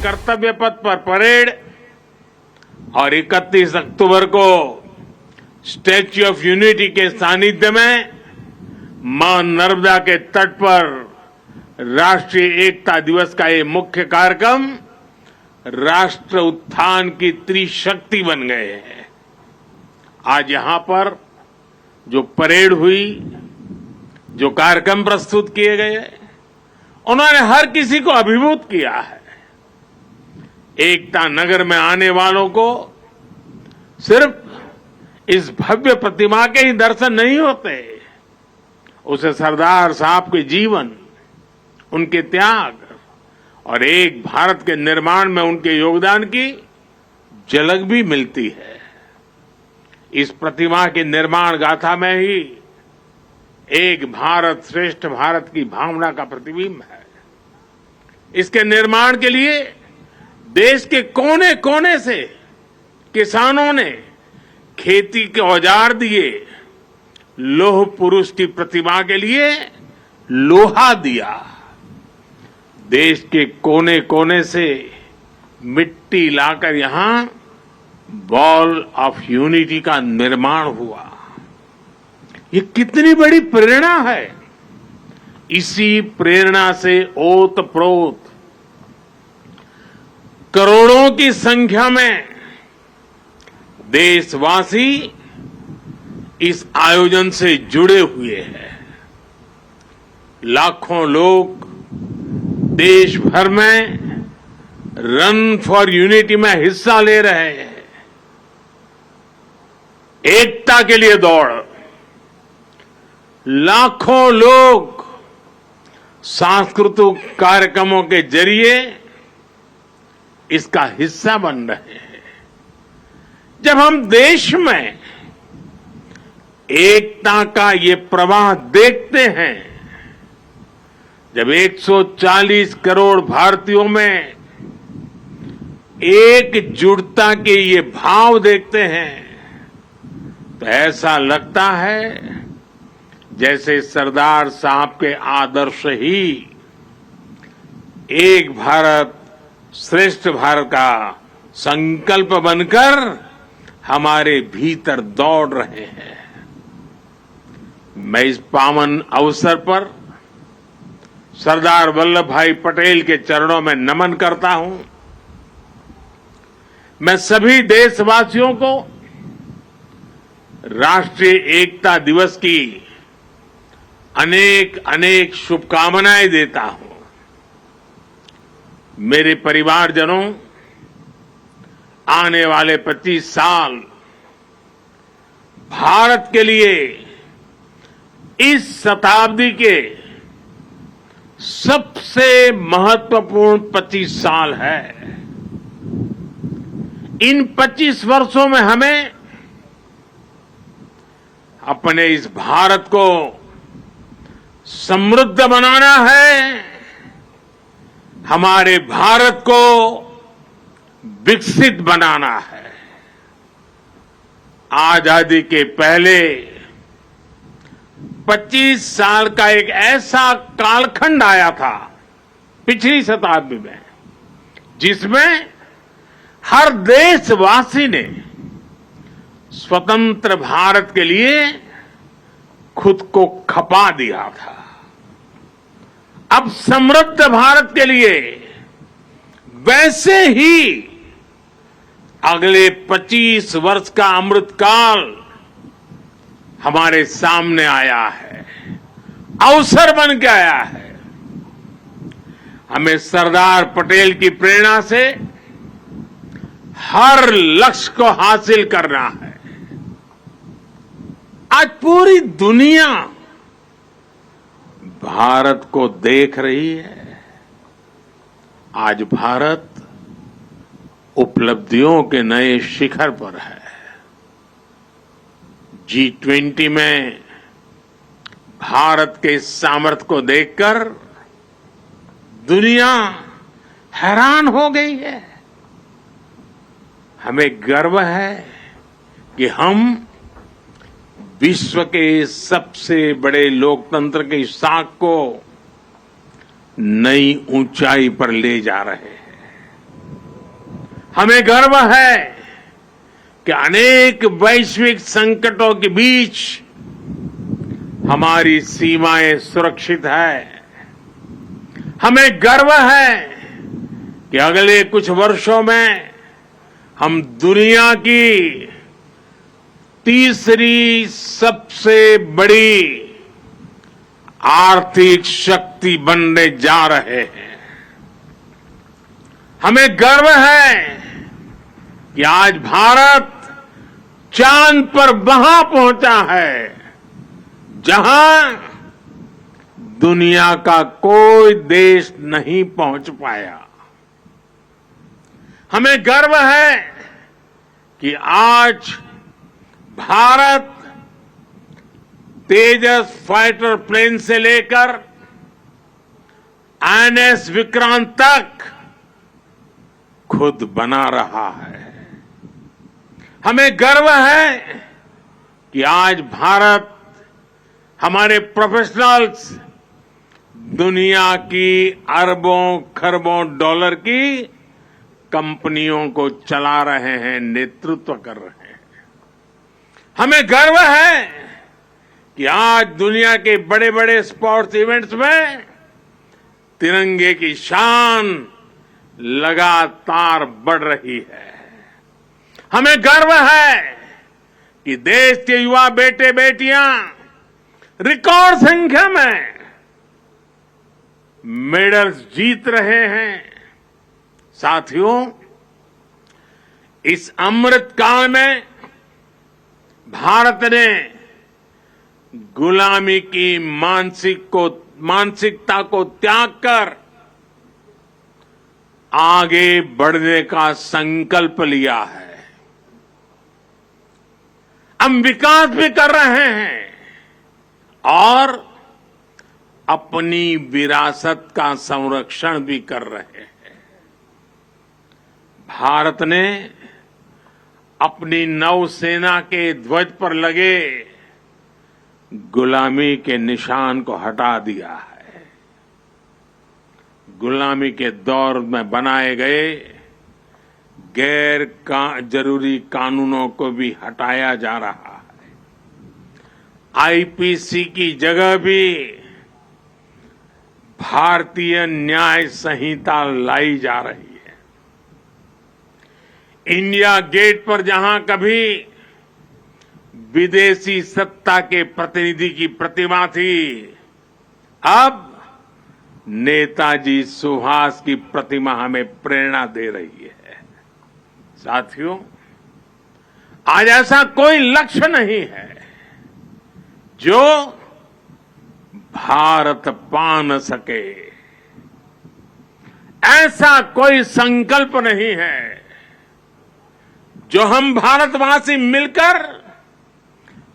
कर्तव्य पथ पर परेड और 31 अक्टूबर को स्टैच्यू ऑफ यूनिटी के सानिध्य में मां नर्मदा के तट पर राष्ट्रीय एकता दिवस का ये मुख्य कार्यक्रम राष्ट्र उत्थान की त्रिशक्ति बन गए हैं। आज यहां पर जो परेड हुई, जो कार्यक्रम प्रस्तुत किए गए, उन्होंने हर किसी को अभिभूत किया है। एकता नगर में आने वालों को सिर्फ इस भव्य प्रतिमा के ही दर्शन नहीं होते, उसे सरदार साहब के जीवन, उनके त्याग और एक भारत के निर्माण में उनके योगदान की झलक भी मिलती है। इस प्रतिमा के निर्माण गाथा में ही एक भारत श्रेष्ठ भारत की भावना का प्रतिबिंब है। इसके निर्माण के लिए देश के कोने कोने से किसानों ने खेती के औजार दिए, लौह पुरुष की प्रतिमा के लिए लोहा दिया, देश के कोने कोने से मिट्टी लाकर यहां वॉल ऑफ यूनिटी का निर्माण हुआ। ये कितनी बड़ी प्रेरणा है। इसी प्रेरणा से ओतप्रोत करोड़ों की संख्या में देशवासी इस आयोजन से जुड़े हुए हैं। लाखों लोग देश भर में रन फॉर यूनिटी में हिस्सा ले रहे हैं। एकता के लिए दौड़, लाखों लोग सांस्कृतिक कार्यक्रमों के जरिए इसका हिस्सा बन रहे हैं। जब हम देश में एकता का ये प्रवाह देखते हैं, जब 140 करोड़ भारतीयों में एकजुटता के ये भाव देखते हैं, तो ऐसा लगता है जैसे सरदार साहब के आदर्श ही एक भारत श्रेष्ठ भारत का संकल्प बनकर हमारे भीतर दौड़ रहे हैं। मैं इस पावन अवसर पर सरदार वल्लभ भाई पटेल के चरणों में नमन करता हूं। मैं सभी देशवासियों को राष्ट्रीय एकता दिवस की अनेक अनेक शुभकामनाएं देता हूं। मेरे परिवारजनों, आने वाले 25 साल भारत के लिए इस शताब्दी के सबसे महत्वपूर्ण 25 साल है। इन 25 वर्षों में हमें अपने इस भारत को समृद्ध बनाना है, हमारे भारत को विकसित बनाना है। आजादी के पहले 25 साल का एक ऐसा कालखंड आया था पिछली शताब्दी में, जिसमें हर देशवासी ने स्वतंत्र भारत के लिए खुद को खपा दिया था। अब समृद्ध भारत के लिए वैसे ही अगले 25 वर्ष का अमृतकाल हमारे सामने आया है, अवसर बन के आया है। हमें सरदार पटेल की प्रेरणा से हर लक्ष्य को हासिल करना है। आज पूरी दुनिया भारत को देख रही है। आज भारत उपलब्धियों के नए शिखर पर है। G20 में भारत के इस सामर्थ्य को देखकर दुनिया हैरान हो गई है। हमें गर्व है कि हम विश्व के सबसे बड़े लोकतंत्र की साख को नई ऊंचाई पर ले जा रहे हैं। हमें गर्व है कि अनेक वैश्विक संकटों के बीच हमारी सीमाएं सुरक्षित है। हमें गर्व है कि अगले कुछ वर्षों में हम दुनिया की तीसरी सबसे बड़ी आर्थिक शक्ति बनने जा रहे हैं। हमें गर्व है कि आज भारत चांद पर वहां पहुंचा है जहां दुनिया का कोई देश नहीं पहुंच पाया। हमें गर्व है कि आज भारत तेजस फाइटर प्लेन से लेकर आईएनएस विक्रांत तक खुद बना रहा है। हमें गर्व है कि आज भारत हमारे प्रोफेशनल्स दुनिया की अरबों खरबों डॉलर की कंपनियों को चला रहे हैं, नेतृत्व कर रहे हैं। हमें गर्व है कि आज दुनिया के बड़े बड़े स्पोर्ट्स इवेंट्स में तिरंगे की शान लगातार बढ़ रही है। हमें गर्व है कि देश के युवा बेटे बेटियां रिकॉर्ड संख्या में मेडल्स जीत रहे हैं। साथियों, इस अमृत काल में भारत ने गुलामी की मानसिकता को त्याग कर आगे बढ़ने का संकल्प लिया है। हम विकास भी कर रहे हैं और अपनी विरासत का संरक्षण भी कर रहे हैं। भारत ने अपनी नौसेना के ध्वज पर लगे गुलामी के निशान को हटा दिया है। गुलामी के दौर में बनाए गए जरूरी कानूनों को भी हटाया जा रहा है। आईपीसी की जगह भी भारतीय न्याय संहिता लाई जा रही है। इंडिया गेट पर जहां कभी विदेशी सत्ता के प्रतिनिधि की प्रतिमा थी, अब नेताजी सुभाष की प्रतिमा हमें प्रेरणा दे रही है। साथियों, आज ऐसा कोई लक्ष्य नहीं है जो भारत पा न सके। ऐसा कोई संकल्प नहीं है जो हम भारतवासी मिलकर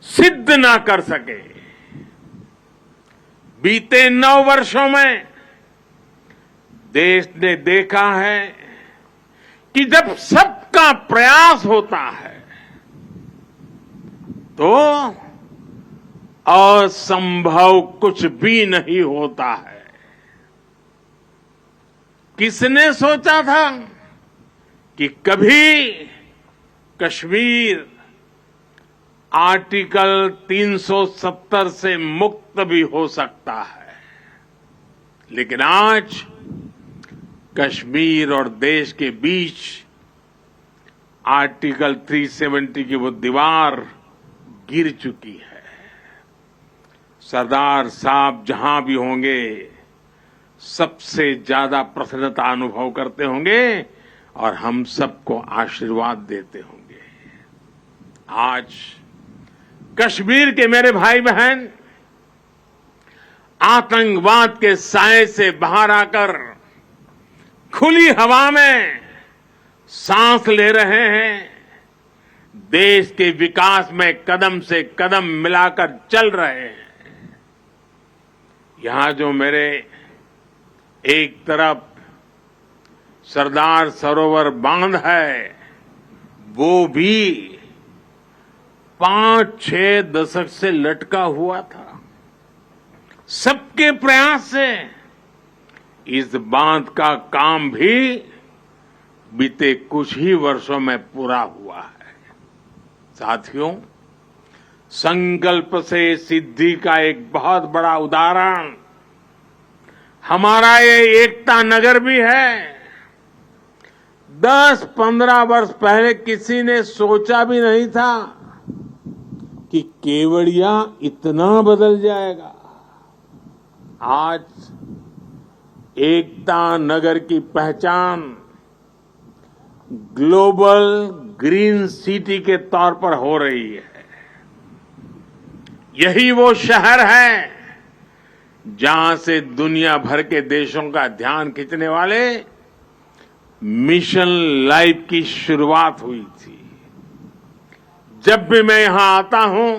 सिद्ध ना कर सके। बीते 9 वर्षों में देश ने देखा है कि जब सबका प्रयास होता है तो असंभव कुछ भी नहीं होता है। किसने सोचा था कि कभी कश्मीर आर्टिकल 370 से मुक्त भी हो सकता है, लेकिन आज कश्मीर और देश के बीच आर्टिकल 370 की वो दीवार गिर चुकी है। सरदार साहब जहां भी होंगे सबसे ज्यादा प्रसन्नता अनुभव करते होंगे और हम सबको आशीर्वाद देते होंगे। आज कश्मीर के मेरे भाई बहन आतंकवाद के साए से बाहर आकर खुली हवा में सांस ले रहे हैं, देश के विकास में कदम से कदम मिलाकर चल रहे हैं। यहां जो मेरे एक तरफ सरदार सरोवर बांध है, वो भी 5-6 दशक से लटका हुआ था। सबके प्रयास से इस बांध का काम भी बीते कुछ ही वर्षों में पूरा हुआ है। साथियों, संकल्प से सिद्धि का एक बहुत बड़ा उदाहरण हमारा ये एकता नगर भी है। 10-15 वर्ष पहले किसी ने सोचा भी नहीं था कि केवड़िया इतना बदल जाएगा। आज एकता नगर की पहचान ग्लोबल ग्रीन सिटी के तौर पर हो रही है। यही वो शहर है जहां से दुनिया भर के देशों का ध्यान खींचने वाले मिशन लाइफ की शुरुआत हुई थी। जब भी मैं यहां आता हूं,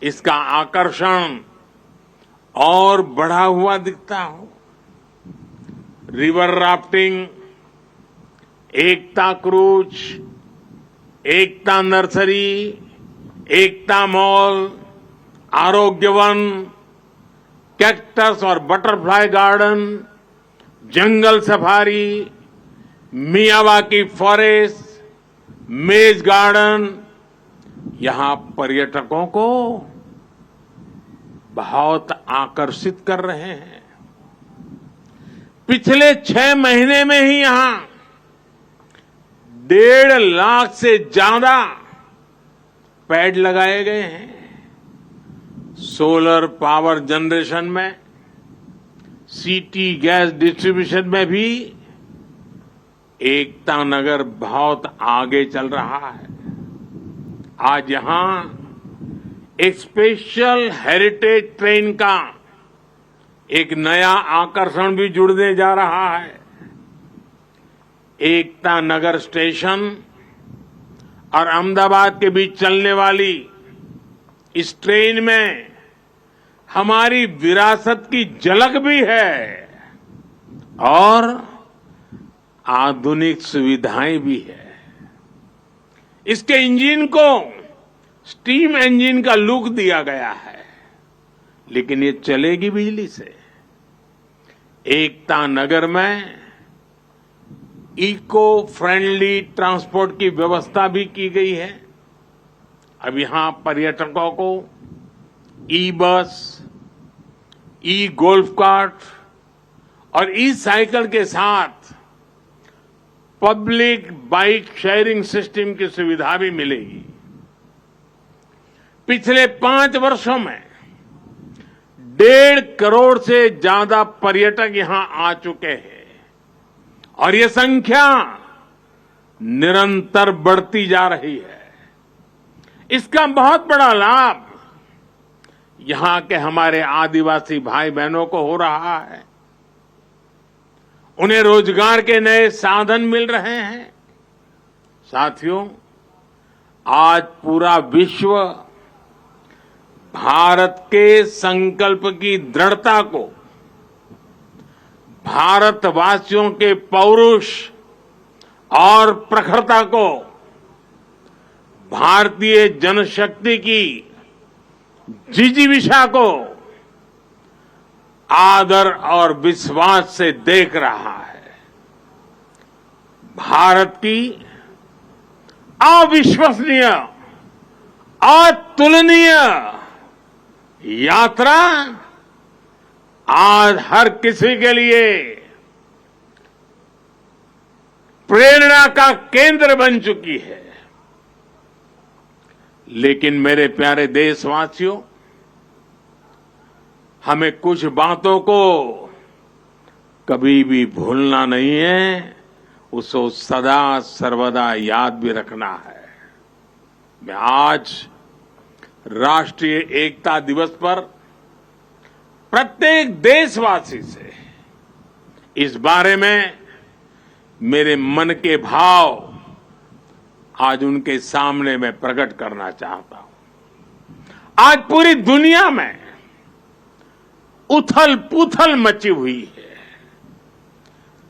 इसका आकर्षण और बढ़ा हुआ दिखता हूं। रिवर राफ्टिंग, एकता क्रूज, एकता नर्सरी, एकता मॉल, आरोग्य वन, कैक्टस और बटरफ्लाई गार्डन, जंगल सफारी, मियावाकी फॉरेस्ट, मेज गार्डन, यहां पर्यटकों को बहुत आकर्षित कर रहे हैं। पिछले 6 महीने में ही यहां 1.5 लाख से ज्यादा पेड़ लगाए गए हैं। सोलर पावर जनरेशन में, सिटी गैस डिस्ट्रीब्यूशन में भी एकता नगर बहुत आगे चल रहा है। आज यहां एक स्पेशल हेरिटेज ट्रेन का एक नया आकर्षण भी जुड़ने जा रहा है। एकता नगर स्टेशन और अहमदाबाद के बीच चलने वाली इस ट्रेन में हमारी विरासत की झलक भी है और आधुनिक सुविधाएं भी है। इसके इंजन को स्टीम इंजन का लुक दिया गया है, लेकिन ये चलेगी बिजली से। एकता नगर में इको फ्रेंडली ट्रांसपोर्ट की व्यवस्था भी की गई है। अब यहां पर्यटकों को ई बस, ई गोल्फ कार्ट और ई साइकिल के साथ पब्लिक बाइक शेयरिंग सिस्टम की सुविधा भी मिलेगी। पिछले 5 वर्षों में 1.5 करोड़ से ज्यादा पर्यटक यहां आ चुके हैं और ये संख्या निरंतर बढ़ती जा रही है। इसका बहुत बड़ा लाभ यहां के हमारे आदिवासी भाई बहनों को हो रहा है। उन्हें रोजगार के नए साधन मिल रहे हैं। साथियों, आज पूरा विश्व भारत के संकल्प की दृढ़ता को, भारतवासियों के पौरुष और प्रखरता को, भारतीय जनशक्ति की जिजीविषा को आदर और विश्वास से देख रहा है। भारत की अविश्वसनीय, अतुलनीय यात्रा आज हर किसी के लिए प्रेरणा का केंद्र बन चुकी है। लेकिन मेरे प्यारे देशवासियों, हमें कुछ बातों को कभी भी भूलना नहीं है, उसको सदा सर्वदा याद भी रखना है। मैं आज राष्ट्रीय एकता दिवस पर प्रत्येक देशवासी से इस बारे में मेरे मन के भाव आज उनके सामने मैं प्रकट करना चाहता हूं। आज पूरी दुनिया में उथल पुथल मची हुई है।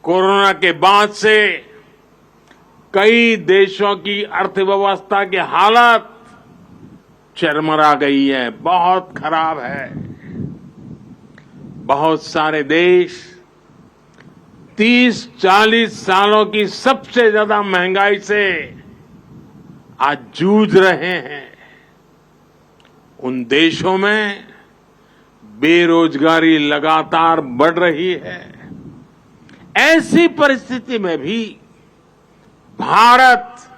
कोरोना के बाद से कई देशों की अर्थव्यवस्था की हालत चरमरा गई है, बहुत खराब है। बहुत सारे देश 30-40 सालों की सबसे ज्यादा महंगाई से आज जूझ रहे हैं, उन देशों में बेरोजगारी लगातार बढ़ रही है। ऐसी परिस्थिति में भी भारत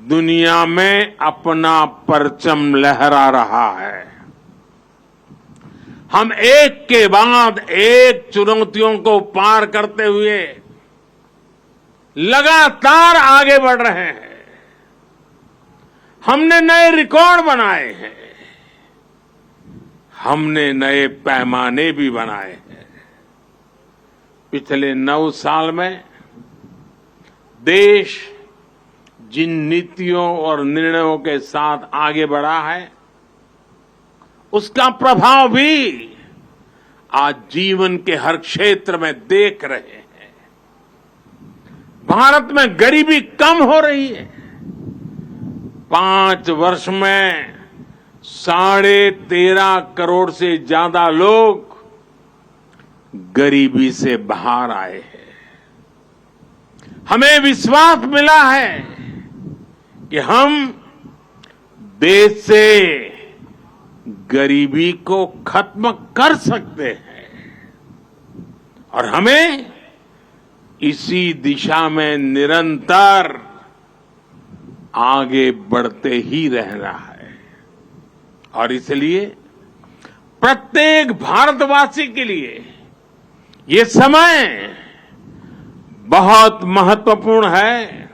दुनिया में अपना परचम लहरा रहा है। हम एक के बाद एक चुनौतियों को पार करते हुए लगातार आगे बढ़ रहे हैं। हमने नए रिकॉर्ड बनाए हैं, हमने नए पैमाने भी बनाए हैं। पिछले 9 साल में देश जिन नीतियों और निर्णयों के साथ आगे बढ़ा है, उसका प्रभाव भी आज जीवन के हर क्षेत्र में देख रहे हैं। भारत में गरीबी कम हो रही है। 5 वर्ष में 13.5 करोड़ से ज्यादा लोग गरीबी से बाहर आए हैं। हमें विश्वास मिला है कि हम देश से गरीबी को खत्म कर सकते हैं और हमें इसी दिशा में निरंतर आगे बढ़ते ही रहना है। और इसलिए प्रत्येक भारतवासी के लिए ये समय बहुत महत्वपूर्ण है।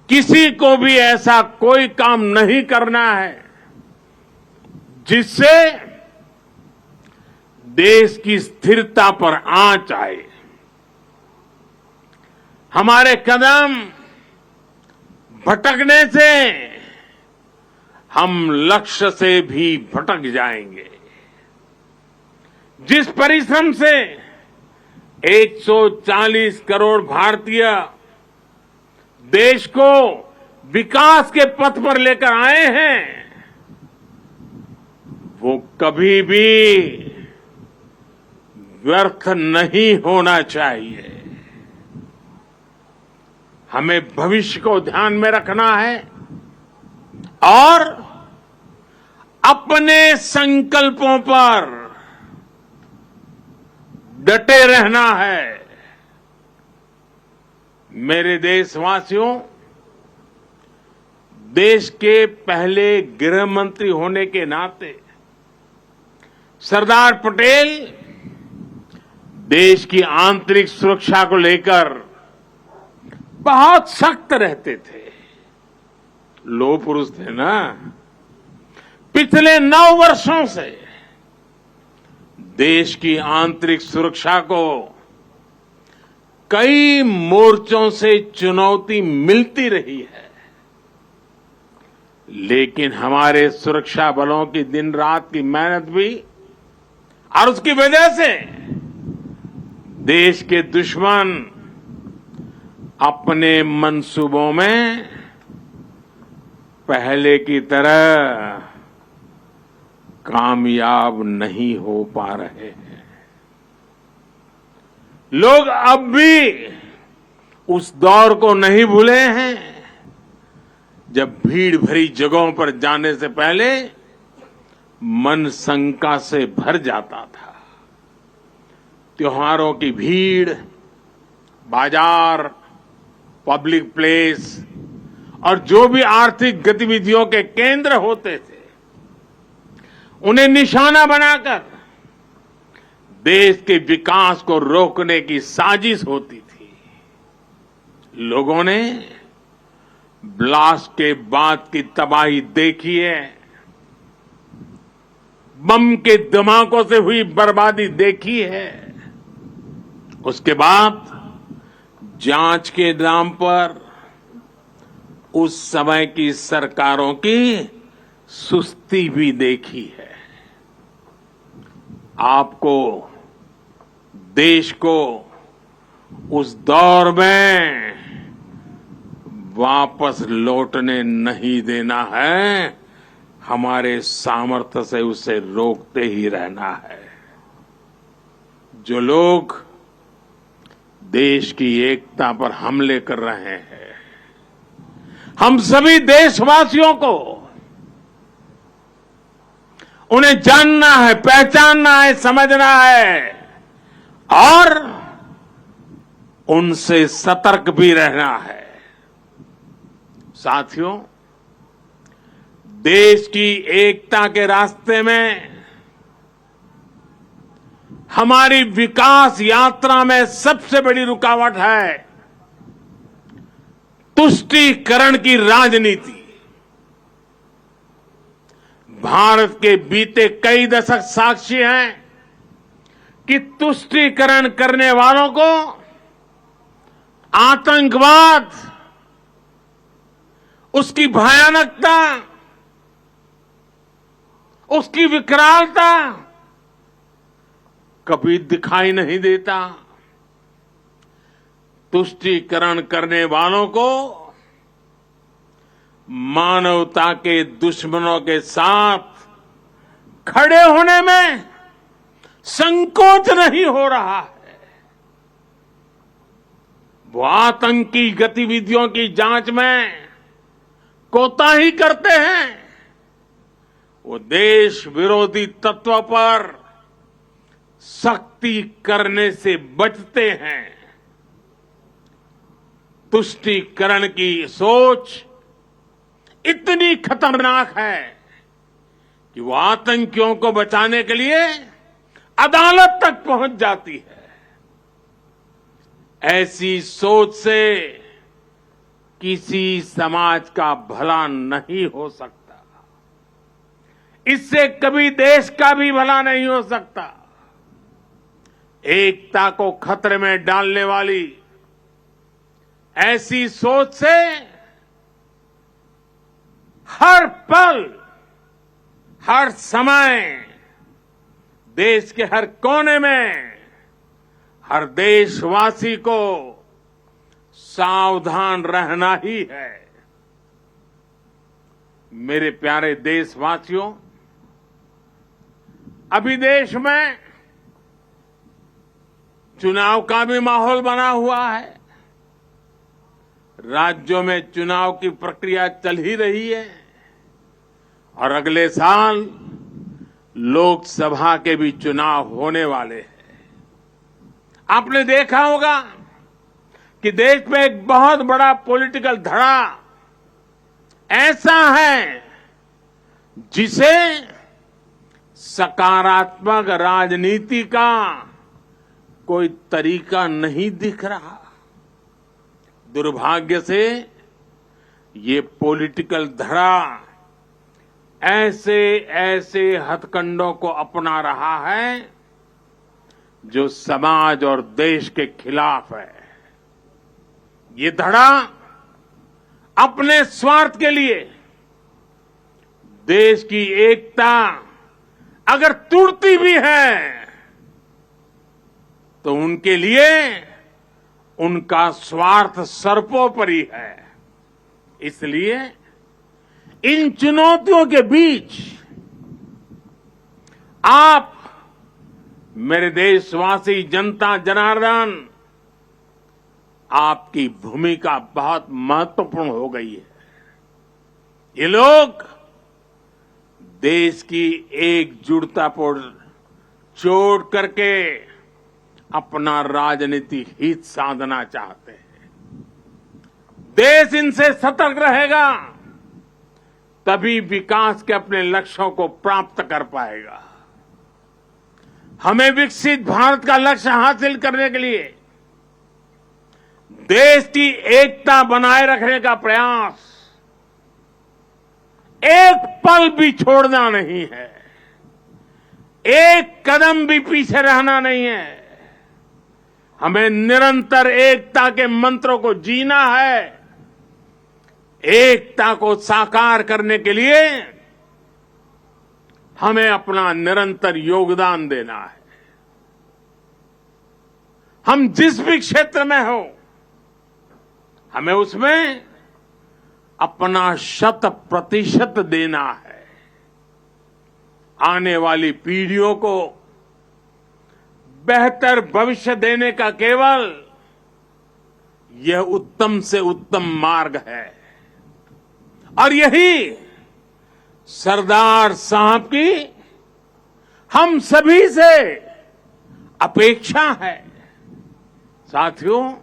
किसी को भी ऐसा कोई काम नहीं करना है जिससे देश की स्थिरता पर आंच आए। हमारे कदम भटकने से हम लक्ष्य से भी भटक जाएंगे। जिस परिश्रम से 140 करोड़ भारतीय देश को विकास के पथ पर लेकर आए हैं, वो कभी भी व्यर्थ नहीं होना चाहिए। हमें भविष्य को ध्यान में रखना है और अपने संकल्पों पर डटे रहना है। मेरे देशवासियों, देश के पहले गृह मंत्री होने के नाते सरदार पटेल देश की आंतरिक सुरक्षा को लेकर बहुत सख्त रहते थे। लोह पुरुष थे ना। पिछले 9 वर्षों से देश की आंतरिक सुरक्षा को कई मोर्चों से चुनौती मिलती रही है, लेकिन हमारे सुरक्षा बलों की दिन रात की मेहनत भी और उसकी वजह से देश के दुश्मन अपने मंसूबों में पहले की तरह कामयाब नहीं हो पा रहे हैं। लोग अब भी उस दौर को नहीं भूले हैं जब भीड़ भरी जगहों पर जाने से पहले मन शंका से भर जाता था। त्योहारों की भीड़, बाजार, पब्लिक प्लेस और जो भी आर्थिक गतिविधियों के केंद्र होते थे, उन्हें निशाना बनाकर देश के विकास को रोकने की साजिश होती थी। लोगों ने ब्लास्ट के बाद की तबाही देखी है, बम के धमाकों से हुई बर्बादी देखी है। उसके बाद जांच के नाम पर उस समय की सरकारों की सुस्ती भी देखी है। आपको, देश को उस दौर में वापस लौटने नहीं देना है। हमारे सामर्थ्य से उसे रोकते ही रहना है। जो लोग देश की एकता पर हमले कर रहे हैं। हम सभी देशवासियों को उन्हें जानना है, पहचानना है, समझना है और उनसे सतर्क भी रहना है। साथियों, देश की एकता के रास्ते में हमारी विकास यात्रा में सबसे बड़ी रुकावट है तुष्टीकरण की राजनीति। भारत के बीते कई दशक साक्षी हैं कि तुष्टीकरण करने वालों को आतंकवाद, उसकी भयानकता, उसकी विकरालता कभी दिखाई नहीं देता। तुष्टीकरण करने वालों को मानवता के दुश्मनों के साथ खड़े होने में संकोच नहीं हो रहा है। वो आतंकी गतिविधियों की जांच में कोताही करते हैं, वो देश विरोधी तत्व पर सख्ती करने से बचते हैं। तुष्टीकरण की सोच इतनी खतरनाक है कि वो आतंकियों को बचाने के लिए अदालत तक पहुंच जाती है। ऐसी सोच से किसी समाज का भला नहीं हो सकता, इससे कभी देश का भी भला नहीं हो सकता। एकता को खतरे में डालने वाली ऐसी सोच से हर पल, हर समय देश के हर कोने में हर देशवासी को सावधान रहना ही है। मेरे प्यारे देशवासियों, अभी देश में चुनाव का भी माहौल बना हुआ है। राज्यों में चुनाव की प्रक्रिया चल ही रही है और अगले साल लोकसभा के भी चुनाव होने वाले हैं। आपने देखा होगा कि देश में एक बहुत बड़ा पॉलिटिकल धड़ा ऐसा है जिसे सकारात्मक राजनीति का कोई तरीका नहीं दिख रहा। दुर्भाग्य से ये पॉलिटिकल धड़ा ऐसे ऐसे हथकंडों को अपना रहा है जो समाज और देश के खिलाफ है। ये धड़ा अपने स्वार्थ के लिए देश की एकता अगर टूटती भी है तो उनके लिए उनका स्वार्थ सर्वोपरि है। इसलिए इन चुनौतियों के बीच आप, मेरे देशवासी, जनता जनार्दन, आपकी भूमिका बहुत महत्वपूर्ण हो गई है। ये लोग देश की एकजुटता पर चोट करके अपना राजनीतिक हित साधना चाहते हैं। देश इनसे सतर्क रहेगा तभी विकास के अपने लक्ष्यों को प्राप्त कर पाएगा। हमें विकसित भारत का लक्ष्य हासिल करने के लिए देश की एकता बनाए रखने का प्रयास एक पल भी छोड़ना नहीं है, एक कदम भी पीछे रहना नहीं है। हमें निरंतर एकता के मंत्रों को जीना है। एकता को साकार करने के लिए हमें अपना निरंतर योगदान देना है। हम जिस भी क्षेत्र में हो, हमें उसमें अपना 100% देना है। आने वाली पीढ़ियों को बेहतर भविष्य देने का केवल यह उत्तम से उत्तम मार्ग है और यही सरदार साहब की हम सभी से अपेक्षा है। साथियों,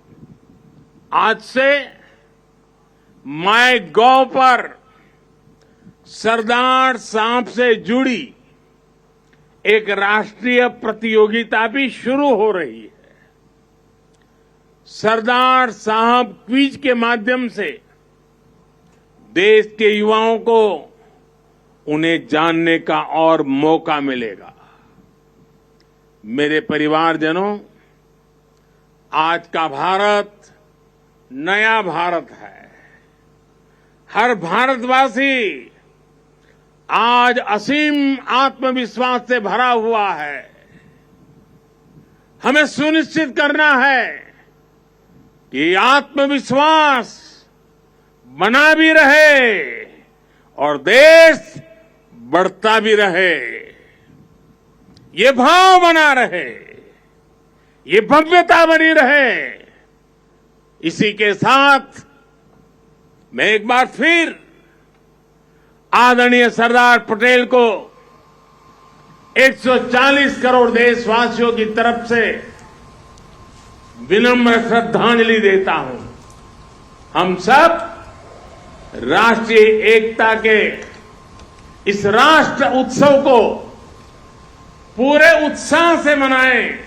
आज से MyGov पर सरदार साहब से जुड़ी एक राष्ट्रीय प्रतियोगिता भी शुरू हो रही है। सरदार साहब क्विज के माध्यम से देश के युवाओं को उन्हें जानने का और मौका मिलेगा। मेरे परिवारजनों, आज का भारत नया भारत है। हर भारतवासी आज असीम आत्मविश्वास से भरा हुआ है। हमें सुनिश्चित करना है कि आत्मविश्वास बना भी रहे और देश बढ़ता भी रहे। ये भाव बना रहे, ये भव्यता बनी रहे। इसी के साथ मैं एक बार फिर आदरणीय सरदार पटेल को 140 करोड़ देशवासियों की तरफ से विनम्र श्रद्धांजलि देता हूं। हम सब राष्ट्रीय एकता के इस राष्ट्र उत्सव को पूरे उत्साह से मनाएं।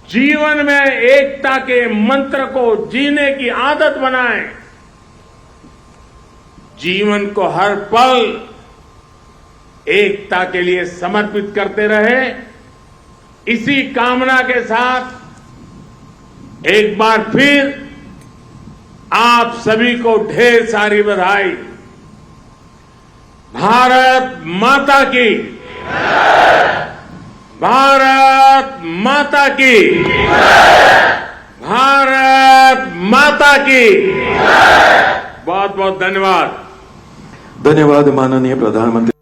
जीवन में एकता के मंत्र को जीने की आदत बनाएं। जीवन को हर पल एकता के लिए समर्पित करते रहे। इसी कामना के साथ एक बार फिर आप सभी को ढेर सारी बधाई। भारत माता की, भारत माता की, भारत माता की। बहुत बहुत धन्यवाद। धन्यवाद माननीय प्रधानमंत्री।